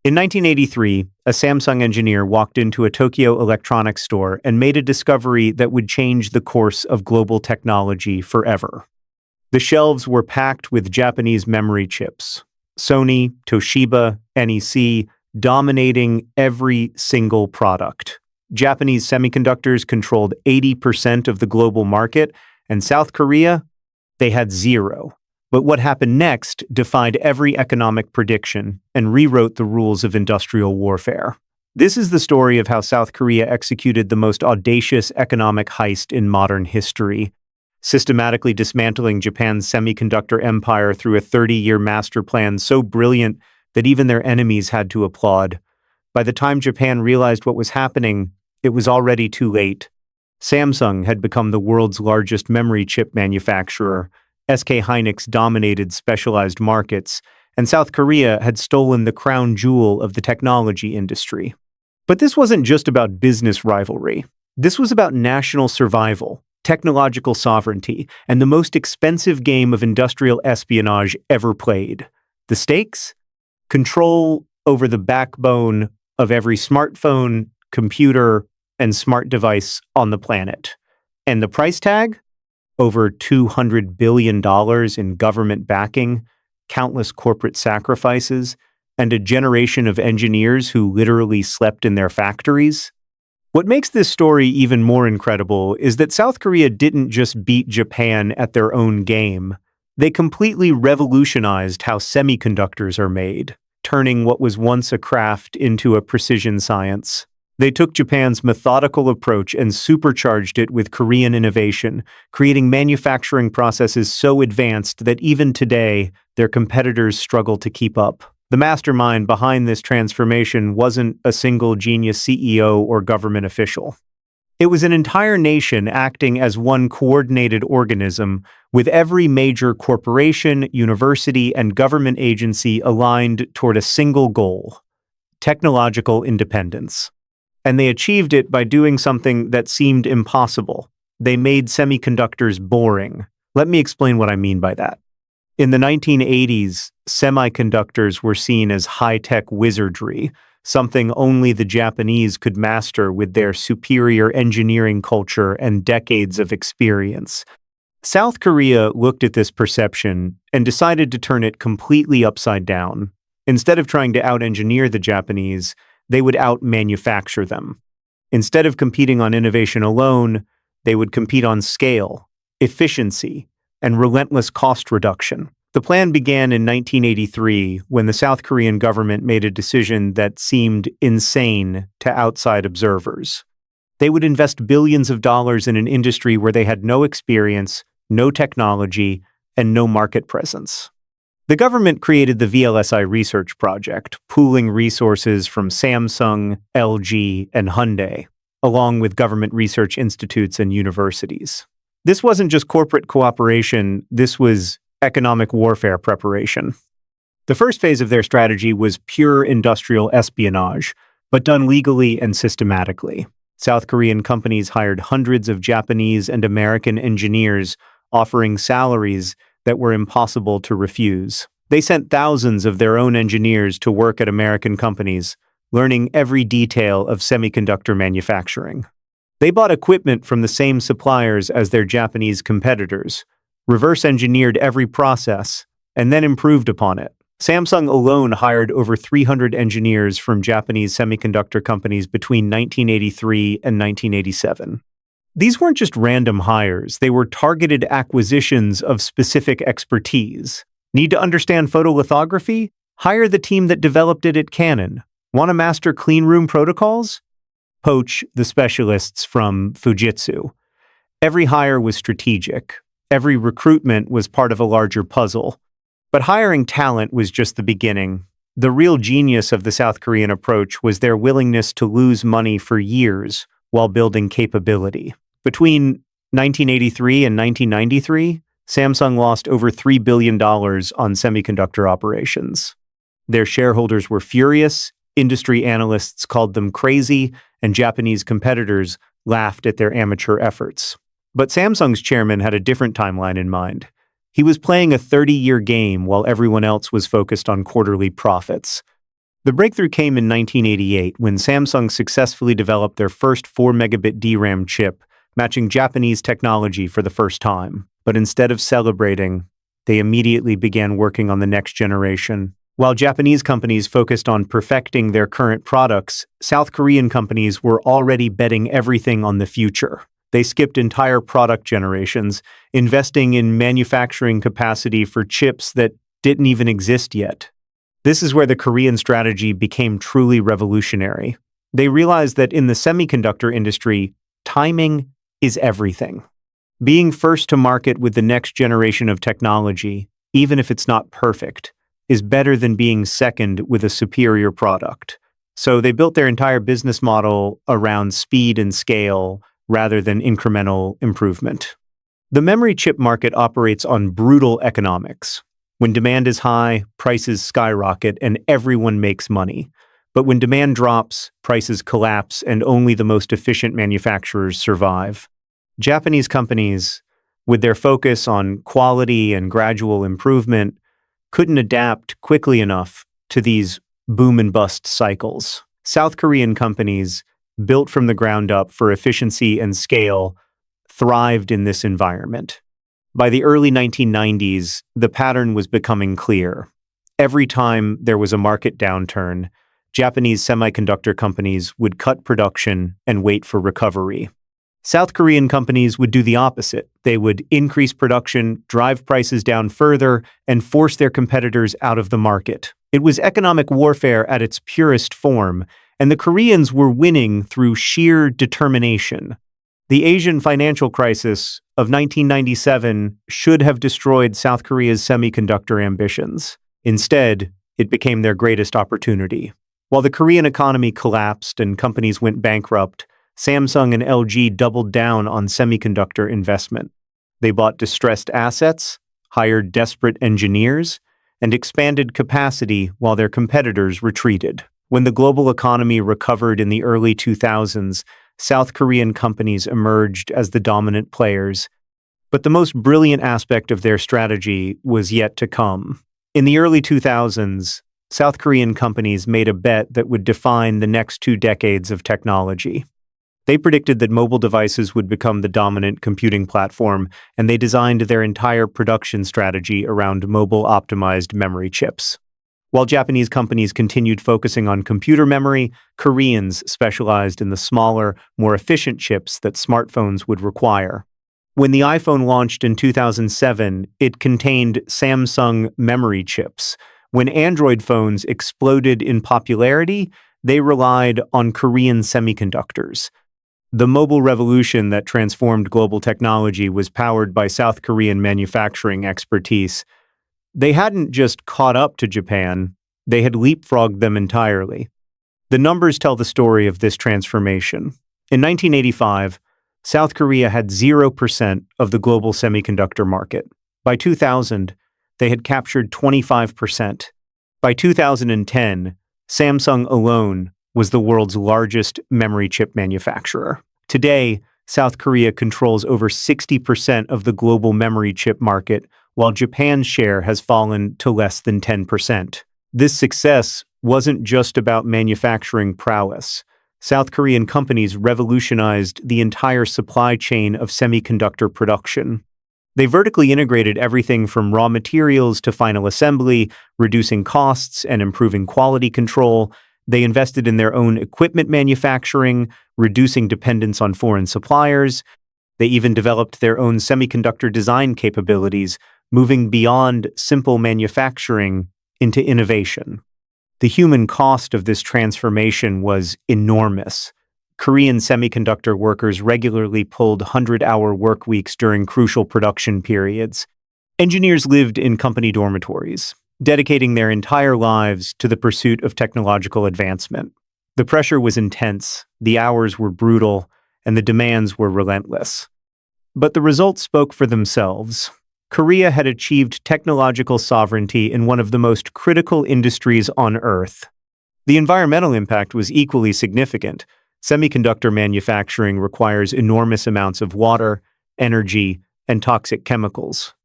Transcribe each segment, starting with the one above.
In 1983, a Samsung engineer walked into a Tokyo electronics store and made a discovery that would change the course of global technology forever. The shelves were packed with Japanese memory chips. Sony, Toshiba, NEC, dominating every single product. Japanese semiconductors controlled 80% of the global market, and South Korea, they had zero. But what happened next defied every economic prediction and rewrote the rules of industrial warfare. This is the story of how South Korea executed the most audacious economic heist in modern history, systematically dismantling Japan's semiconductor empire through a 30-year master plan so brilliant that even their enemies had to applaud. By the time Japan realized what was happening, it was already too late. Samsung had become the world's largest memory chip manufacturer, SK Hynix dominated specialized markets, and South Korea had stolen the crown jewel of the technology industry. But this wasn't just about business rivalry. This was about national survival, technological sovereignty, and the most expensive game of industrial espionage ever played. The stakes? Control over the backbone of every smartphone, computer, and smart device on the planet. And the price tag? Over $200 billion in government backing, countless corporate sacrifices, and a generation of engineers who literally slept in their factories. What makes this story even more incredible is that South Korea didn't just beat Japan at their own game. They completely revolutionized how semiconductors are made, turning what was once a craft into a precision science. They took Japan's methodical approach and supercharged it with Korean innovation, creating manufacturing processes so advanced that even today, their competitors struggle to keep up. The mastermind behind this transformation wasn't a single genius CEO or government official. It was an entire nation acting as one coordinated organism, with every major corporation, university, and government agency aligned toward a single goal: technological independence. And they achieved it by doing something that seemed impossible. They made semiconductors boring. Let me explain what I mean by that. In the 1980s, semiconductors were seen as high-tech wizardry, something only the Japanese could master with their superior engineering culture and decades of experience. South Korea looked at this perception and decided to turn it completely upside down. Instead of trying to out-engineer the Japanese, they would out-manufacture them. Instead of competing on innovation alone, they would compete on scale, efficiency, and relentless cost reduction. The plan began in 1983 when the South Korean government made a decision that seemed insane to outside observers. They would invest billions of dollars in an industry where they had no experience, no technology, and no market presence. The government created the VLSI research project, pooling resources from Samsung, LG, and Hyundai, along with government research institutes and universities. This wasn't just corporate cooperation, this was economic warfare preparation. The first phase of their strategy was pure industrial espionage, but done legally and systematically. South Korean companies hired hundreds of Japanese and American engineers, offering salaries that were impossible to refuse. They sent thousands of their own engineers to work at American companies, learning every detail of semiconductor manufacturing. They bought equipment from the same suppliers as their Japanese competitors, reverse-engineered every process, and then improved upon it. Samsung alone hired over 300 engineers from Japanese semiconductor companies between 1983 and 1987. These weren't just random hires, they were targeted acquisitions of specific expertise. Need to understand photolithography? Hire the team that developed it at Canon. Want to master cleanroom protocols? Poach the specialists from Fujitsu. Every hire was strategic. Every recruitment was part of a larger puzzle. But hiring talent was just the beginning. The real genius of the South Korean approach was their willingness to lose money for years while building capability. Between 1983 and 1993, Samsung lost over $3 billion on semiconductor operations. Their shareholders were furious, industry analysts called them crazy, and Japanese competitors laughed at their amateur efforts. But Samsung's chairman had a different timeline in mind. He was playing a 30-year game while everyone else was focused on quarterly profits. The breakthrough came in 1988 when Samsung successfully developed their first 4 megabit DRAM chip, matching Japanese technology for the first time. But instead of celebrating, they immediately began working on the next generation. While Japanese companies focused on perfecting their current products, South Korean companies were already betting everything on the future. They skipped entire product generations, investing in manufacturing capacity for chips that didn't even exist yet. This is where the Korean strategy became truly revolutionary. They realized that in the semiconductor industry, timing is everything. Being first to market with the next generation of technology, even if it's not perfect, is better than being second with a superior product. So they built their entire business model around speed and scale rather than incremental improvement. The memory chip market operates on brutal economics. When demand is high, prices skyrocket and everyone makes money. But when demand drops, prices collapse and only the most efficient manufacturers survive. Japanese companies, with their focus on quality and gradual improvement, couldn't adapt quickly enough to these boom and bust cycles. South Korean companies, built from the ground up for efficiency and scale, thrived in this environment. By the early 1990s, the pattern was becoming clear. Every time there was a market downturn, Japanese semiconductor companies would cut production and wait for recovery. South Korean companies would do the opposite. They would increase production, drive prices down further, and force their competitors out of the market. It was economic warfare at its purest form, and the Koreans were winning through sheer determination. The Asian financial crisis of 1997 should have destroyed South Korea's semiconductor ambitions. Instead, it became their greatest opportunity. While the Korean economy collapsed and companies went bankrupt, Samsung and LG doubled down on semiconductor investment. They bought distressed assets, hired desperate engineers, and expanded capacity while their competitors retreated. When the global economy recovered in the early 2000s, South Korean companies emerged as the dominant players. But the most brilliant aspect of their strategy was yet to come. In the early 2000s, South Korean companies made a bet that would define the next 2 decades of technology. They predicted that mobile devices would become the dominant computing platform, and they designed their entire production strategy around mobile-optimized memory chips. While Japanese companies continued focusing on computer memory, Koreans specialized in the smaller, more efficient chips that smartphones would require. When the iPhone launched in 2007, it contained Samsung memory chips. When Android phones exploded in popularity, they relied on Korean semiconductors. The mobile revolution that transformed global technology was powered by South Korean manufacturing expertise. They hadn't just caught up to Japan, they had leapfrogged them entirely. The numbers tell the story of this transformation. In 1985, South Korea had 0% of the global semiconductor market. By 2000, they had captured 25%. By 2010, Samsung alone was the world's largest memory chip manufacturer. Today, South Korea controls over 60% of the global memory chip market, while Japan's share has fallen to less than 10%. This success wasn't just about manufacturing prowess. South Korean companies revolutionized the entire supply chain of semiconductor production. They vertically integrated everything from raw materials to final assembly, reducing costs and improving quality control. They invested in their own equipment manufacturing, reducing dependence on foreign suppliers. They even developed their own semiconductor design capabilities, moving beyond simple manufacturing into innovation. The human cost of this transformation was enormous. Korean semiconductor workers regularly pulled 100-hour work weeks during crucial production periods. Engineers lived in company dormitories, dedicating their entire lives to the pursuit of technological advancement. The pressure was intense, the hours were brutal, and the demands were relentless. But the results spoke for themselves. Korea had achieved technological sovereignty in one of the most critical industries on Earth. The environmental impact was equally significant. Semiconductor manufacturing requires enormous amounts of water, energy, and toxic chemicals.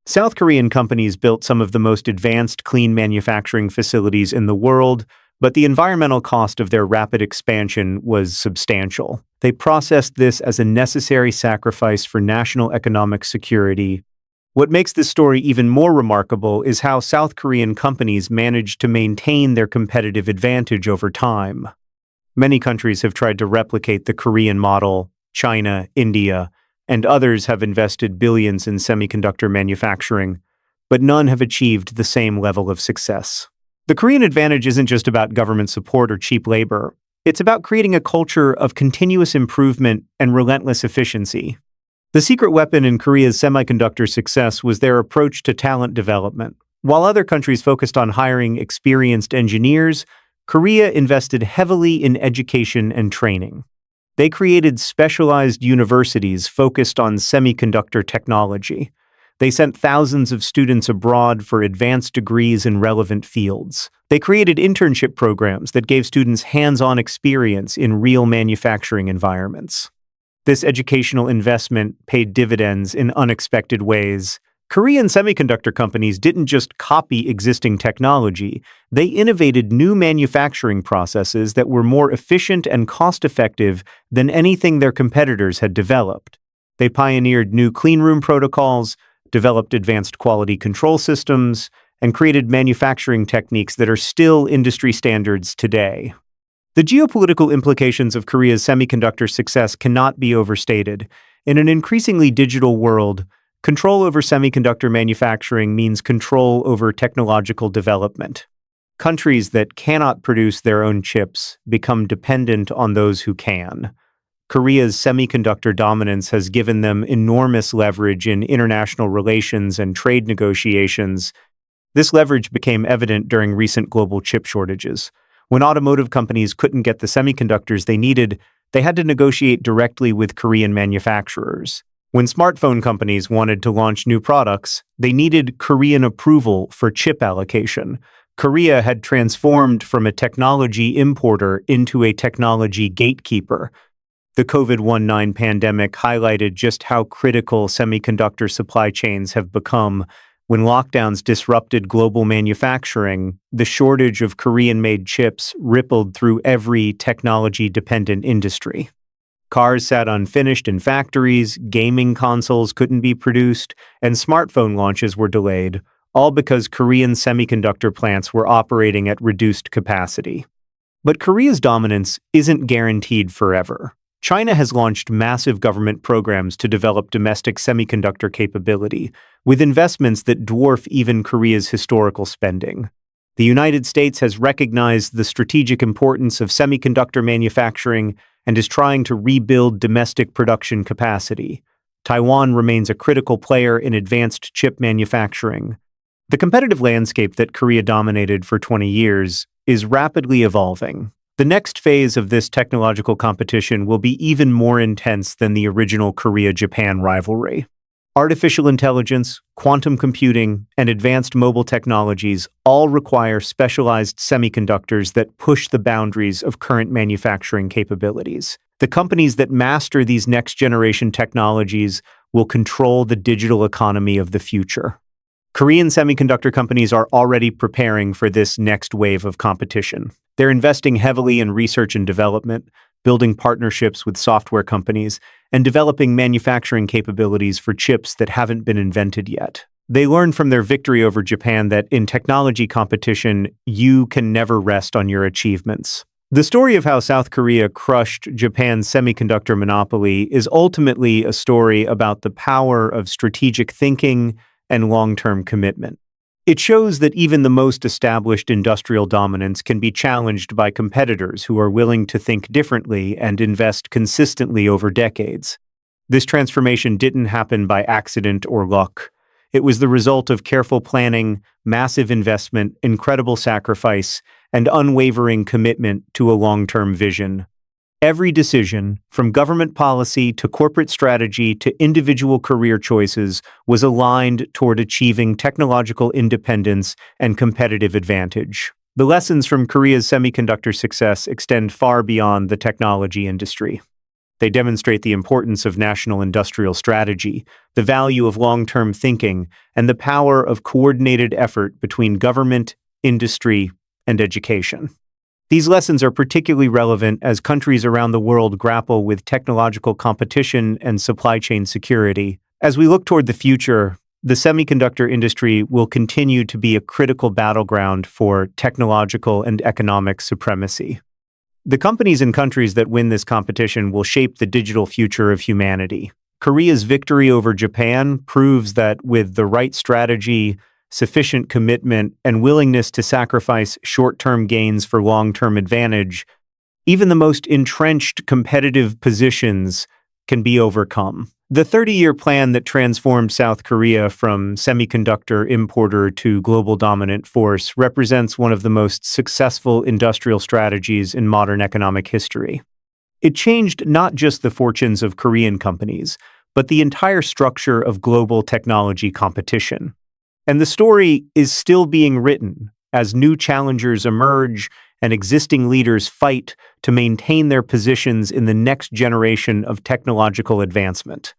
South Korean companies built some of the most advanced clean manufacturing facilities in the world, But the environmental cost of their rapid expansion was substantial. They processed this as a necessary sacrifice for national economic security. What makes this story even more remarkable is how South Korean companies managed to maintain their competitive advantage over time. Many countries have tried to replicate the Korean model. China, India, and others have invested billions in semiconductor manufacturing, but none have achieved the same level of success. The Korean advantage isn't just about government support or cheap labor. It's about creating a culture of continuous improvement and relentless efficiency. The secret weapon in Korea's semiconductor success was their approach to talent development. While other countries focused on hiring experienced engineers, Korea invested heavily in education and training. They created specialized universities focused on semiconductor technology. They sent thousands of students abroad for advanced degrees in relevant fields. They created internship programs that gave students hands-on experience in real manufacturing environments. This educational investment paid dividends in unexpected ways. Korean semiconductor companies didn't just copy existing technology, they innovated new manufacturing processes that were more efficient and cost-effective than anything their competitors had developed. They pioneered new cleanroom protocols, developed advanced quality control systems, and created manufacturing techniques that are still industry standards today. The geopolitical implications of Korea's semiconductor success cannot be overstated. In an increasingly digital world, control over semiconductor manufacturing means control over technological development. Countries that cannot produce their own chips become dependent on those who can. Korea's semiconductor dominance has given them enormous leverage in international relations and trade negotiations. This leverage became evident during recent global chip shortages. When automotive companies couldn't get the semiconductors they needed, they had to negotiate directly with Korean manufacturers. When smartphone companies wanted to launch new products, they needed Korean approval for chip allocation. Korea had transformed from a technology importer into a technology gatekeeper. The COVID-19 pandemic highlighted just how critical semiconductor supply chains have become. When lockdowns disrupted global manufacturing, the shortage of Korean-made chips rippled through every technology-dependent industry. Cars sat unfinished in factories, gaming consoles couldn't be produced, and smartphone launches were delayed, all because Korean semiconductor plants were operating at reduced capacity. But Korea's dominance isn't guaranteed forever. China has launched massive government programs to develop domestic semiconductor capability, with investments that dwarf even Korea's historical spending. The United States has recognized the strategic importance of semiconductor manufacturing and is trying to rebuild domestic production capacity. Taiwan remains a critical player in advanced chip manufacturing. The competitive landscape that Korea dominated for 20 years is rapidly evolving. The next phase of this technological competition will be even more intense than the original Korea-Japan rivalry. Artificial intelligence, quantum computing, and advanced mobile technologies all require specialized semiconductors that push the boundaries of current manufacturing capabilities. The companies that master these next-generation technologies will control the digital economy of the future. Korean semiconductor companies are already preparing for this next wave of competition. They're investing heavily in research and development, building partnerships with software companies, and developing manufacturing capabilities for chips that haven't been invented yet. They learned from their victory over Japan that in technology competition, you can never rest on your achievements. The story of how South Korea crushed Japan's semiconductor monopoly is ultimately a story about the power of strategic thinking and long-term commitment. It shows that even the most established industrial dominance can be challenged by competitors who are willing to think differently and invest consistently over decades. This transformation didn't happen by accident or luck. It was the result of careful planning, massive investment, incredible sacrifice, and unwavering commitment to a long-term vision. Every decision, from government policy to corporate strategy to individual career choices, was aligned toward achieving technological independence and competitive advantage. The lessons from Korea's semiconductor success extend far beyond the technology industry. They demonstrate the importance of national industrial strategy, the value of long-term thinking, and the power of coordinated effort between government, industry, and education. These lessons are particularly relevant as countries around the world grapple with technological competition and supply chain security. As we look toward the future, the semiconductor industry will continue to be a critical battleground for technological and economic supremacy. The companies and countries that win this competition will shape the digital future of humanity. Korea's victory over Japan proves that with the right strategy, sufficient commitment, and willingness to sacrifice short-term gains for long-term advantage, even the most entrenched competitive positions can be overcome. The 30-year plan that transformed South Korea from semiconductor importer to global dominant force represents one of the most successful industrial strategies in modern economic history. It changed not just the fortunes of Korean companies, but the entire structure of global technology competition. And the story is still being written as new challengers emerge and existing leaders fight to maintain their positions in the next generation of technological advancement.